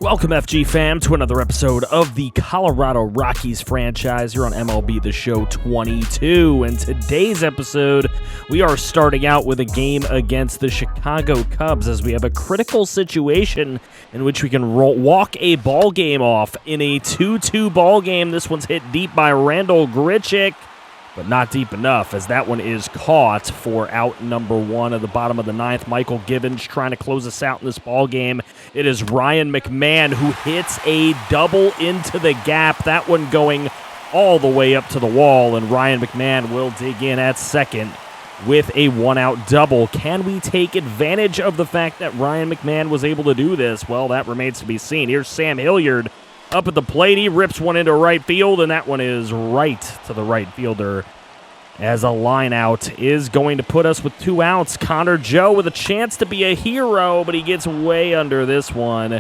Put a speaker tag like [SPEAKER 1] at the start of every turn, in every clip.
[SPEAKER 1] Welcome, FG fam, to another episode of the Colorado Rockies Franchise here on MLB the Show 22. In today's episode, we are starting out with a game against the Chicago Cubs as we have a critical situation in which we can walk a ball game off in a 2-2 ball game. This one's hit deep by Randall Grichuk, but not deep enough as that one is caught for out number one at the bottom of the ninth. Michael Givens trying to close us out in this ball game. It is Ryan McMahon who hits a double into the gap, that one going all the way up to the wall, and Ryan McMahon will dig in at second with a one-out double. Can we take advantage of the fact that Ryan McMahon was able to do this? Well, that remains to be seen. Here's Sam Hilliard up at the plate. He rips one into right field, and that one is right to the right fielder as a line out is going to put us with 2 outs. Connor Joe with a chance to be a hero, but he gets way under this one,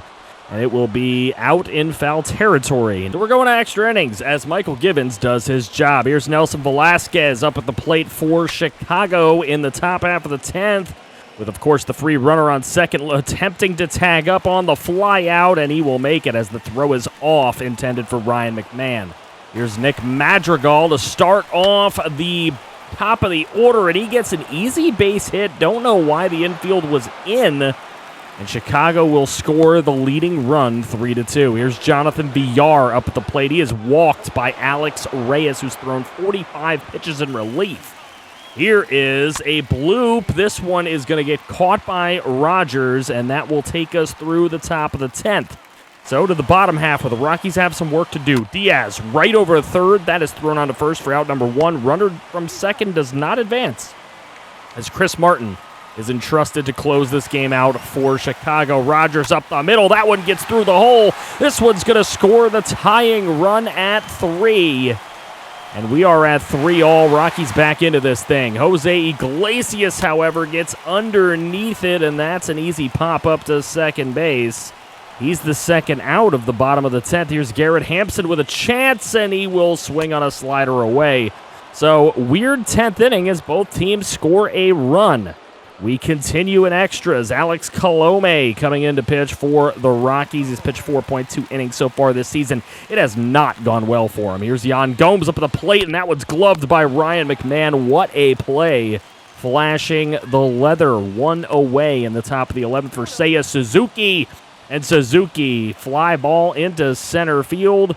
[SPEAKER 1] and it will be out in foul territory. So we're going to extra innings as Michael Givens does his job. Here's Nelson Velasquez up at the plate for Chicago in the top half of the 10th. With, of course, the free runner on second attempting to tag up on the fly out, and he will make it as the throw is off, intended for Ryan McMahon. Here's Nick Madrigal to start off the top of the order, and he gets an easy base hit. Don't know why the infield was in, and Chicago will score the leading run 3-2. Here's Jonathan Villar up at the plate. He is walked by Alex Reyes, who's thrown 45 pitches in relief. Here is a bloop. This one is going to get caught by Rogers, and that will take us through the top of the 10th. So to the bottom half where the Rockies have some work to do. Diaz right over third. That is thrown on to first for out number one. Runner from second does not advance as Chris Martin is entrusted to close this game out for Chicago. Rogers up the middle. That one gets through the hole. This one's going to score the tying run at 3. And we are at 3-all. Rockies back into this thing. Jose Iglesias, however, gets underneath it, and that's an easy pop up to second base. He's the second out of the bottom of the 10th. Here's Garrett Hampson with a chance, and he will swing on a slider away. So, weird 10th inning as both teams score a run. We continue in extras. Alex Colomé coming in to pitch for the Rockies. He's pitched 4.2 innings so far this season. It has not gone well for him. Here's Yan Gomes up at the plate, and that one's gloved by Ryan McMahon. What a play. Flashing the leather, one away in the top of the 11th for Seiya Suzuki. And Suzuki, fly ball into center field.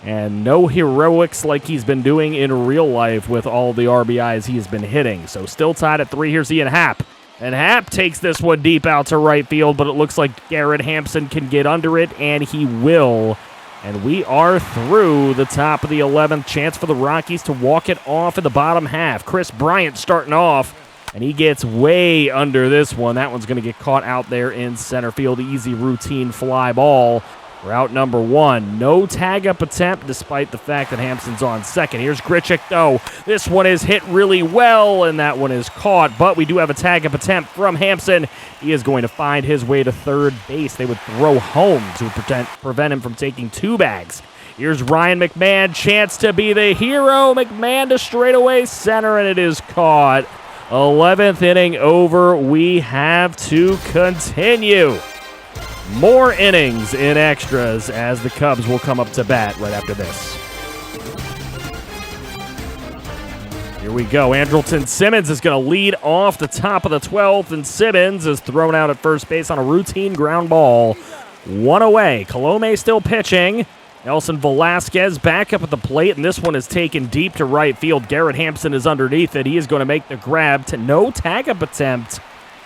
[SPEAKER 1] And no heroics like he's been doing in real life with all the RBIs he has been hitting. So still tied at 3. Here's Ian Happ. And Happ takes this one deep out to right field, but it looks like Garrett Hampson can get under it, and he will. And we are through the top of the 11th. Chance for the Rockies to walk it off in the bottom half. Chris Bryant starting off, and he gets way under this one. That one's going to get caught out there in center field. Easy routine fly ball. We're out number 1. No tag-up attempt despite the fact that Hampson's on second. Here's Grichuk, though. This one is hit really well, and that one is caught. But we do have a tag-up attempt from Hampson. He is going to find his way to third base. They would throw home to prevent him from taking 2 bags. Here's Ryan McMahon. Chance to be the hero. McMahon to straightaway center, and it is caught. 11th inning over. We have to continue. More innings in extras as the Cubs will come up to bat right after this. Here we go. Andrelton Simmons is going to lead off the top of the 12th, and Simmons is thrown out at first base on a routine ground ball. 1 away. Colomé still pitching. Nelson Velasquez back up at the plate, and this one is taken deep to right field. Garrett Hampson is underneath it. He is going to make the grab to no tag-up attempt.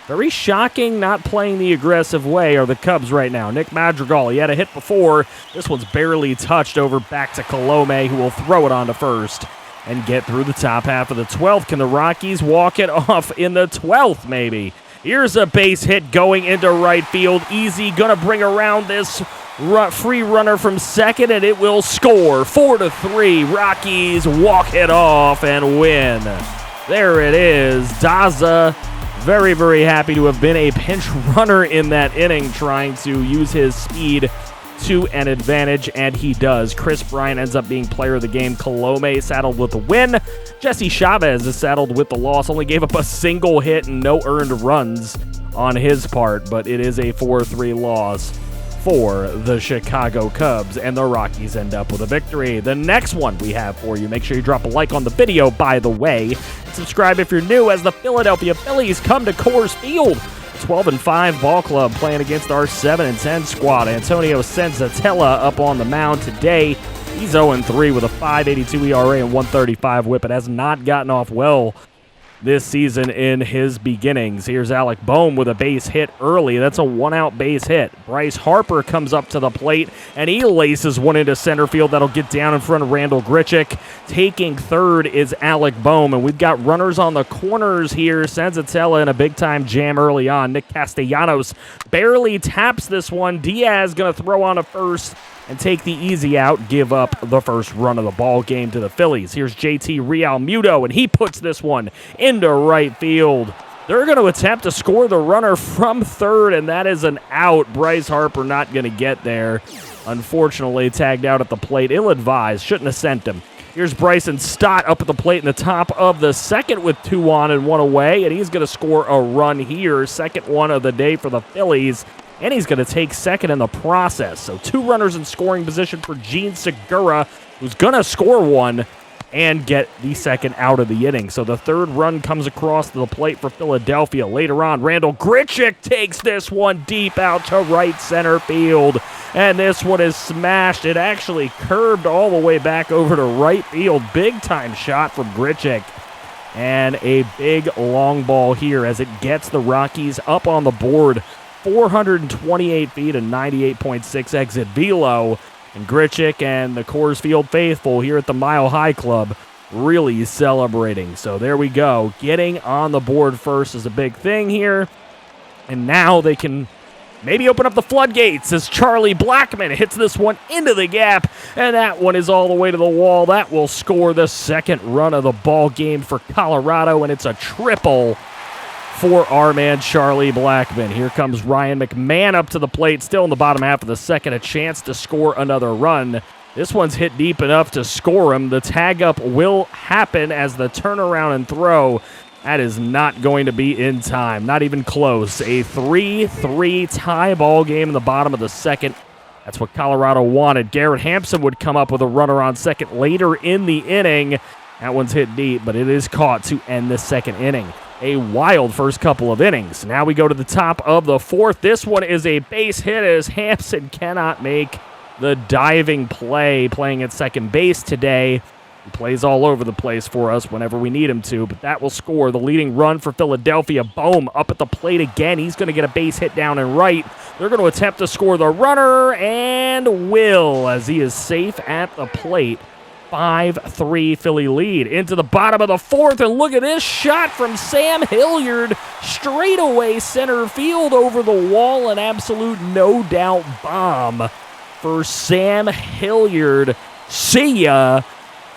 [SPEAKER 1] Very shocking, not playing the aggressive way are the Cubs right now. Nick Madrigal, he had a hit before. This one's barely touched over back to Colomé, who will throw it on to first and get through the top half of the 12th. Can the Rockies walk it off in the 12th, maybe? Here's a base hit going into right field. Easy, gonna bring around this free runner from second, and it will score. 4-3. Rockies walk it off and win. There it is. Daza. Very, very happy to have been a pinch runner in that inning, trying to use his speed to an advantage, and he does. Chris Bryant ends up being player of the game. Colomé saddled with the win. Jesse Chavez is saddled with the loss. Only gave up a single hit and no earned runs on his part, but it is a 4-3 loss for the Chicago Cubs, and the Rockies end up with a victory. The next one we have for you, make sure you drop a like on the video, by the way. Subscribe if you're new, as the Philadelphia Phillies come to Coors Field. 12-5 ball club playing against our 7-10 squad. Antonio Senzatella up on the mound today. He's 0-3 with a 5.82 ERA and 135 whip. It has not gotten off well this season in his beginnings. Here's Alec Bohm with a base hit early. That's a one-out base hit. Bryce Harper comes up to the plate, and he laces one into center field. That'll get down in front of Randall Grichuk. Taking third is Alec Bohm, and we've got runners on the corners here. Senzatella in a big-time jam early on. Nick Castellanos barely taps this one. Diaz going to throw on a first and take the easy out, give up the first run of the ball game to the Phillies. Here's JT Realmuto, and he puts this one into right field. They're going to attempt to score the runner from third, and that is an out. Bryce Harper not going to get there. Unfortunately, tagged out at the plate. Ill-advised. Shouldn't have sent him. Here's Bryson Stott up at the plate in the top of the second with 2 on and 1 away, and he's going to score a run here. Second one of the day for the Phillies. And he's going to take second in the process. So 2 runners in scoring position for Gene Segura, who's going to score one and get the second out of the inning. So the third run comes across the plate for Philadelphia. Later on, Randall Grichuk takes this one deep out to right center field. And this one is smashed. It actually curved all the way back over to right field. Big-time shot from Grichuk. And a big long ball here as it gets the Rockies up on the board. 428 feet and 98.6 exit velo. And Grichuk and the Coors Field faithful here at the Mile High Club really celebrating. So there we go. Getting on the board first is a big thing here. And now they can maybe open up the floodgates as Charlie Blackmon hits this one into the gap. And that one is all the way to the wall. That will score the second run of the ball game for Colorado. And it's a triple for our man Charlie Blackmon. Here comes Ryan McMahon up to the plate, still in the bottom half of the second, a chance to score another run. This one's hit deep enough to score him. The tag up will happen as the turnaround and throw. That is not going to be in time, not even close. A 3-3 tie ball game in the bottom of the second. That's what Colorado wanted. Garrett Hampson would come up with a runner on second later in the inning. That one's hit deep, but it is caught to end the second inning. A wild first couple of innings. Now we go to the top of the fourth. This one is a base hit as Hampson cannot make the diving play, playing at second base today. He plays all over the place for us whenever we need him to, but that will score the leading run for Philadelphia. Bohm up at the plate again. He's going to get a base hit down and right. They're going to attempt to score the runner, and will, as he is safe at the plate. 5-3 Philly lead into the bottom of the fourth, and look at this shot from Sam Hilliard, straight away center field over the wall, an absolute no-doubt bomb for Sam Hilliard. See ya.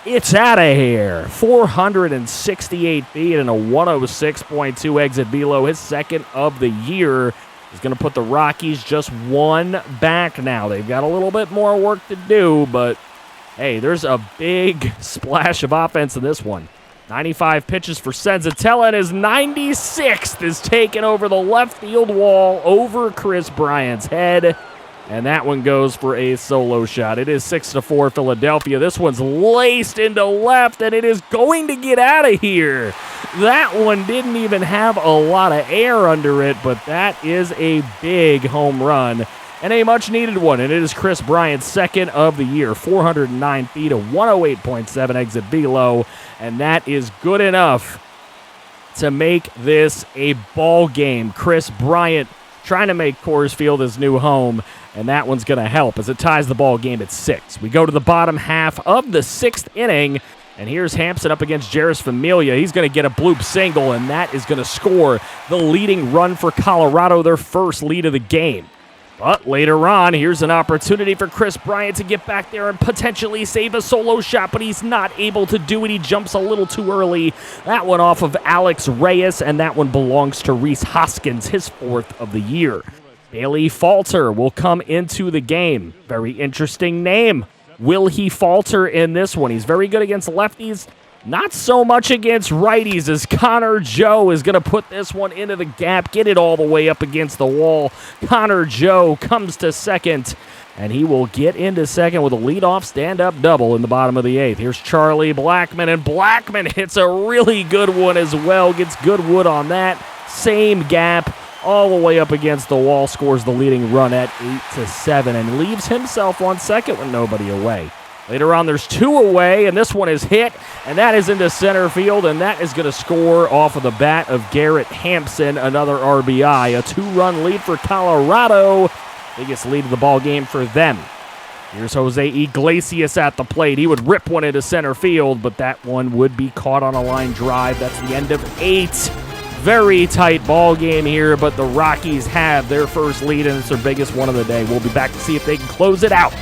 [SPEAKER 1] It's out of here. 468 feet and a 106.2 exit velo, his second of the year. He's going to put the Rockies just one back now. They've got a little bit more work to do, but hey, there's a big splash of offense in this one. 95 pitches for Senzatella, and his 96th is taken over the left field wall over Chris Bryant's head. And that one goes for a solo shot. It is 6-4 Philadelphia. This one's laced into left, and it is going to get out of here. That one didn't even have a lot of air under it, but that is a big home run. And a much-needed one, and it is Chris Bryant's second of the year. 409 feet, a 108.7 exit velo, and that is good enough to make this a ball game. Chris Bryant trying to make Coors Field his new home, and that one's going to help as it ties the ball game at 6. We go to the bottom half of the 6th inning, and here's Hampson up against Jeurys Familia. He's going to get a bloop single, and that is going to score the leading run for Colorado, their first lead of the game. But later on, here's an opportunity for Chris Bryant to get back there and potentially save a solo shot, but he's not able to do it. He jumps a little too early. That one off of Alex Reyes, and that one belongs to Rhys Hoskins, his 4th of the year. Bailey Falter will come into the game. Very interesting name. Will he falter in this one? He's very good against lefties. Not so much against righties as Connor Joe is going to put this one into the gap, get it all the way up against the wall. Connor Joe comes to second, and he will get into second with a leadoff stand-up double in the bottom of the 8th. Here's Charlie Blackmon, and Blackmon hits a really good one as well, gets good wood on that. Same gap, all the way up against the wall, scores the leading run at 8-7, and leaves himself on second with nobody away. Later on, there's 2 away, and this one is hit, and that is into center field, and that is going to score off of the bat of Garrett Hampson, another RBI. A 2-run lead for Colorado. Biggest lead of the ball game for them. Here's Jose Iglesias at the plate. He would rip one into center field, but that one would be caught on a line drive. That's the end of 8. Very tight ball game here, but the Rockies have their first lead, and it's their biggest one of the day. We'll be back to see if they can close it out.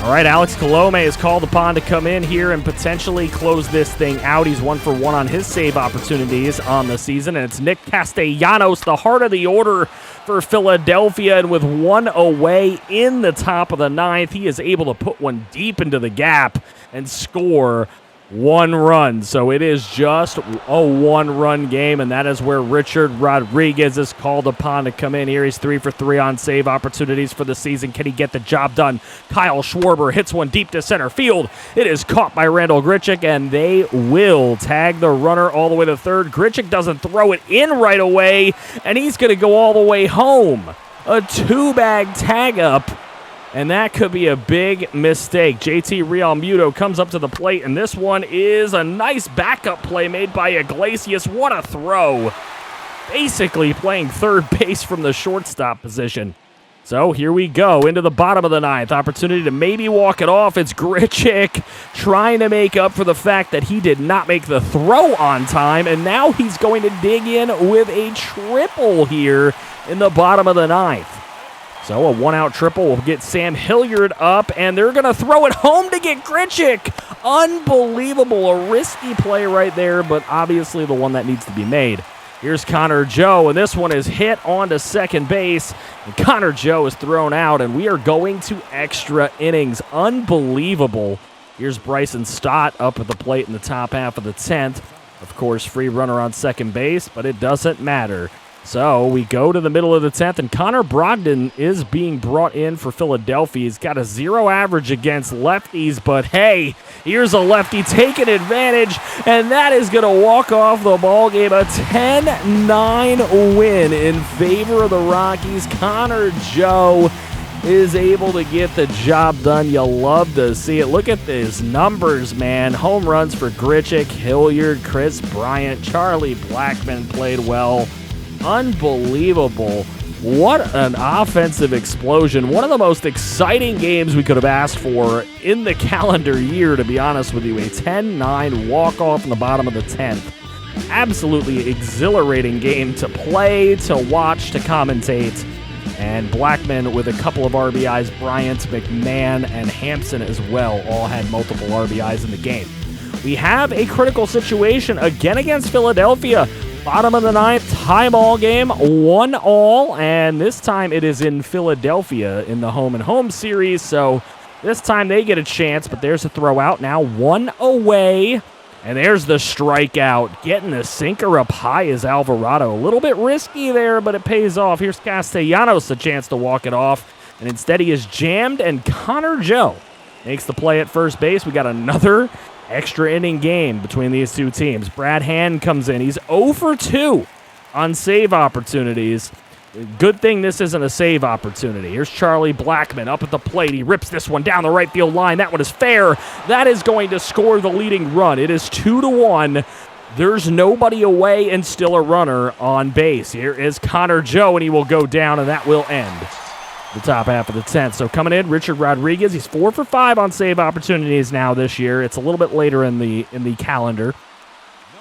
[SPEAKER 1] All right, Alex Colome is called upon to come in here and potentially close this thing out. He's 1 for 1 on his save opportunities on the season, and it's Nick Castellanos, the heart of the order for Philadelphia, and with 1 away in the top of the 9th, he is able to put one deep into the gap and score 1 run. So it is just a 1-run game, and that is where Richard Rodriguez is called upon to come in here. He's 3 for 3 on save opportunities for the season. Can he get the job done? Kyle Schwarber hits one deep to center field. It is caught by Randall Grichuk, and they will tag the runner all the way to third. Grichuk doesn't throw it in right away, and he's going to go all the way home. A 2-bag tag up. And that could be a big mistake. JT Realmuto comes up to the plate, and this one is a nice backup play made by Iglesias. What a throw. Basically playing third base from the shortstop position. So here we go into the bottom of the 9th. Opportunity to maybe walk it off. It's Grichuk trying to make up for the fact that he did not make the throw on time, and now he's going to dig in with a triple here in the bottom of the 9th. So a 1-out triple will get Sam Hilliard up, and they're going to throw it home to get Grichuk. Unbelievable. A risky play right there, but obviously the one that needs to be made. Here's Connor Joe, and this one is hit onto second base. And Connor Joe is thrown out, and we are going to extra innings. Unbelievable. Here's Bryson Stott up at the plate in the top half of the 10th. Of course, free runner on second base, but it doesn't matter. So we go to the middle of the 10th, and Connor Brogdon is being brought in for Philadelphia. He's got a 0 average against lefties, but hey, here's a lefty taking advantage, and that is going to walk off the ball game. A 10-9 win in favor of the Rockies. Connor Joe is able to get the job done. You love to see it. Look at these numbers, man. Home runs for Grichuk, Hilliard, Chris Bryant, Charlie Blackmon played well. Unbelievable. What an offensive explosion. One of the most exciting games we could have asked for in the calendar year, to be honest with you. A 10-9 walk-off in the bottom of the 10th. Absolutely exhilarating game to play, to watch, to commentate. And Blackmon with a couple of RBIs. Bryant, McMahon, and Hampson as well all had multiple RBIs in the game. We have a critical situation again against Philadelphia. Bottom of the 9th, tie ball game, 1-1, and this time it is in Philadelphia in the home-and-home series, so this time they get a chance, but there's a throw out now, 1 away, and there's the strikeout. Getting the sinker up high is Alvarado. A little bit risky there, but it pays off. Here's Castellanos, a chance to walk it off, and instead he is jammed, and Connor Joe makes the play at first base. We got another extra inning game between these two teams. Brad Hand comes in. He's 0 for 2 on save opportunities. Good thing this isn't a save opportunity. Here's Charlie Blackmon up at the plate. He rips this one down the right field line. That one is fair. That is going to score the leading run. It is 2-1. There's nobody away and still a runner on base. Here is Connor Joe, and he will go down, and that will end the top half of the 10th. So coming in, Richard Rodriguez. He's 4 for 5 on save opportunities now this year. It's a little bit later in the calendar.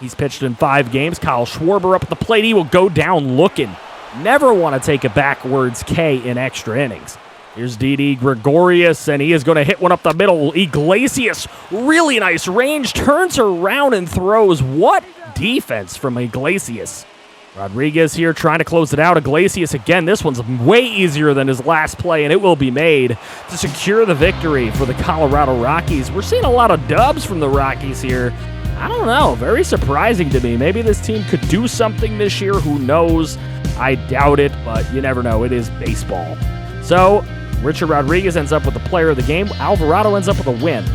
[SPEAKER 1] He's pitched in 5 games. Kyle Schwarber up at the plate. He will go down looking. Never want to take a backwards K in extra innings. Here's Didi Gregorius, and he is going to hit one up the middle. Iglesias, really nice range, turns around and throws. What defense from Iglesias. Rodriguez here trying to close it out. Iglesias again. This one's way easier than his last play, and it will be made to secure the victory for the Colorado Rockies. We're seeing a lot of dubs from the Rockies here. I don't know. Very surprising to me. Maybe this team could do something this year. Who knows? I doubt it, but you never know. It is baseball. So, Richard Rodriguez ends up with the player of the game. Alvarado ends up with a win.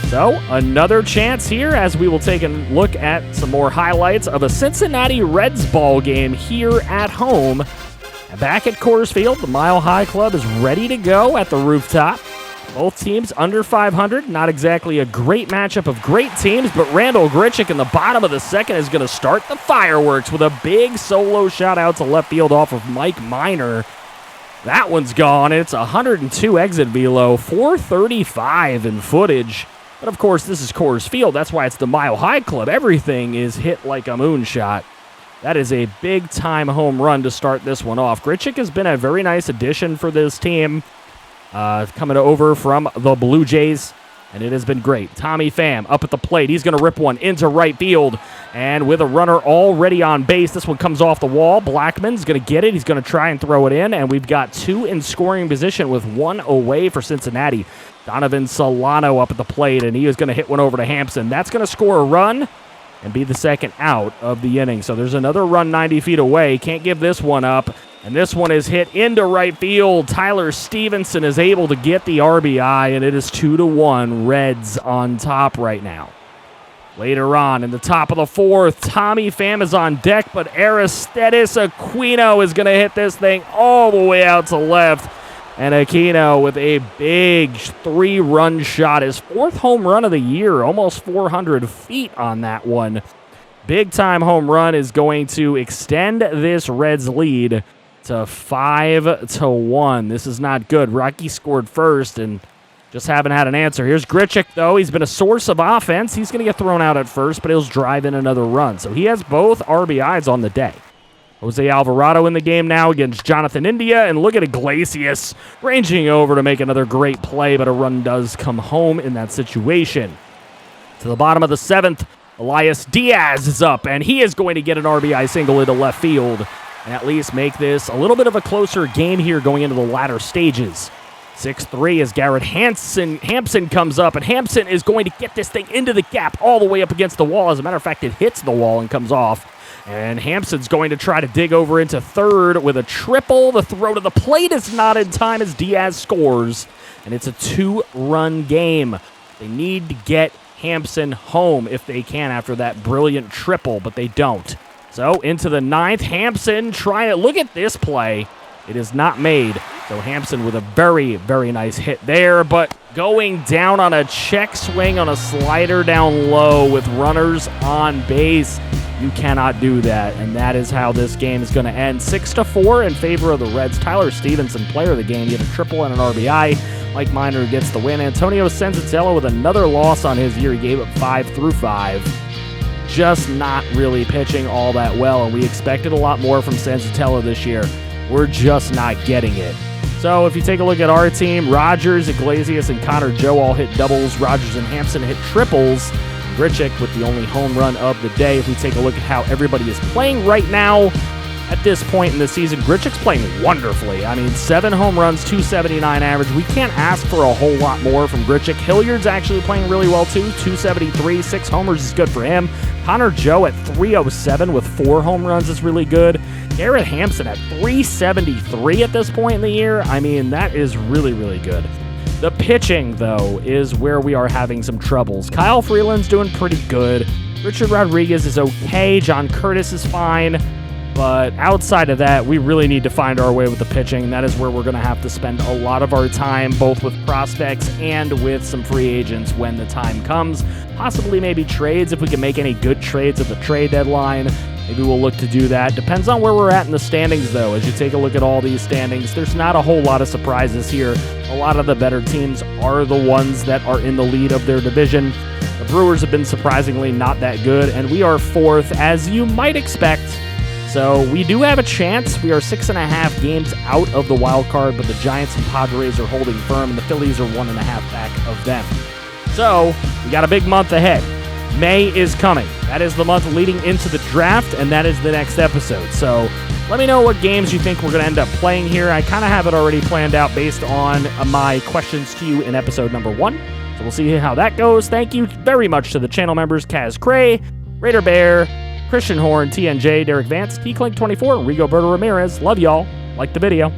[SPEAKER 1] So, another chance here as we will take a look at some more highlights of a Cincinnati Reds ball game here at home. Back at Coors Field, the Mile High Club is ready to go at the rooftop. Both teams under 500. Not exactly a great matchup of great teams, but Randall Grichuk in the bottom of the second is going to start the fireworks with a big solo shot out to left field off of Mike Minor. That one's gone. It's 102 exit velo, 435 in footage. But, of course, this is Coors Field. That's why it's the Mile High Club. Everything is hit like a moonshot. That is a big-time home run to start this one off. Grichuk has been a very nice addition for this team, coming over from the Blue Jays, and it has been great. Tommy Pham up at the plate. He's going to rip one into right field, and with a runner already on base, this one comes off the wall. Blackmon's going to get it. He's going to try and throw it in, and we've got two in scoring position with one away for Cincinnati. Donovan Solano up at the plate, and he is going to hit one over to Hampson. That's going to score a run and be the second out of the inning. So there's another run 90 feet away. Can't give this one up. And this one is hit into right field. Tyler Stevenson is able to get the RBI, and it is 2-1 Reds on top right now. Later on, in the top of the fourth, Tommy Pham is on deck, but Aristides Aquino is going to hit this thing all the way out to left. And Aquino with a big 3-run shot, his fourth home run of the year, almost 400 feet on that one. Big-time home run is going to extend this Reds lead to 5-1. This is not good. Rocky scored first and just haven't had an answer. Here's Grichuk, though. He's been a source of offense. He's going to get thrown out at first, but he'll drive in another run. So he has both RBIs on the day. Jose Alvarado in the game now against Jonathan India, and look at Iglesias ranging over to make another great play, but a run does come home in that situation. To the bottom of the seventh, Elias Diaz is up, and he is going to get an RBI single into left field and at least make this a little bit of a closer game here going into the latter stages. 6-3 as Garrett Hampson comes up, and Hampson is going to get this thing into the gap all the way up against the wall. As a matter of fact, it hits the wall and comes off. And Hampson's going to try to dig over into third with a triple. The throw to the plate is not in time as Diaz scores, and it's a 2-run game. They need to get Hampson home if they can after that brilliant triple, but they don't. So into the ninth, Hampson trying to look at this play. It is not made. So Hampson with a very, very nice hit there, but going down on a check swing on a slider down low with runners on base. You cannot do that, and that is how this game is going to end. 6-4 in favor of the Reds. Tyler Stevenson, player of the game, he had a triple and an RBI. Mike Minor gets the win. Antonio Senzatella with another loss on his year. He gave up 5 through 5. Just not really pitching all that well, and we expected a lot more from Senzatella this year. We're just not getting it. So if you take a look at our team, Rogers, Iglesias, and Connor Joe all hit doubles. Rogers and Hampson hit triples. Grichuk with the only home run of the day. If we take a look at how everybody is playing right now at this point in the season, Grichuk's playing wonderfully. I mean, 7 home runs, 279 average. We can't ask for a whole lot more from Grichuk. Hilliard's actually playing really well too, 273, 6 homers is good for him. Connor Joe at 307 with 4 home runs is really good. Garrett Hampson at 373 at this point in the year. I mean, that is really, really good. The pitching, though, is where we are having some troubles. Kyle Freeland's doing pretty good. Richard Rodriguez is okay. John Curtis is fine. But outside of that, we really need to find our way with the pitching. That is where we're going to have to spend a lot of our time, both with prospects and with some free agents when the time comes. Possibly maybe trades, if we can make any good trades at the trade deadline. Maybe we'll look to do that. Depends on where we're at in the standings, though. As you take a look at all these standings, there's not a whole lot of surprises here. A lot of the better teams are the ones that are in the lead of their division. The Brewers have been surprisingly not that good, and we are 4th, as you might expect. So we do have a chance. We are 6.5 games out of the wild card, but the Giants and Padres are holding firm, and the Phillies are 1.5 back of them. So we got a big month ahead. May is coming. That is the month leading into the draft, and that is the next episode. So let me know what games you think we're going to end up playing here. I kind of have it already planned out based on my questions to you in episode number 1. So we'll see how that goes. Thank you very much to the channel members, Kaz Cray, Raider Bear, Christian Horn, TNJ, Derek Vance, T-Clink24, and Rigoberto Ramirez. Love y'all. Like the video.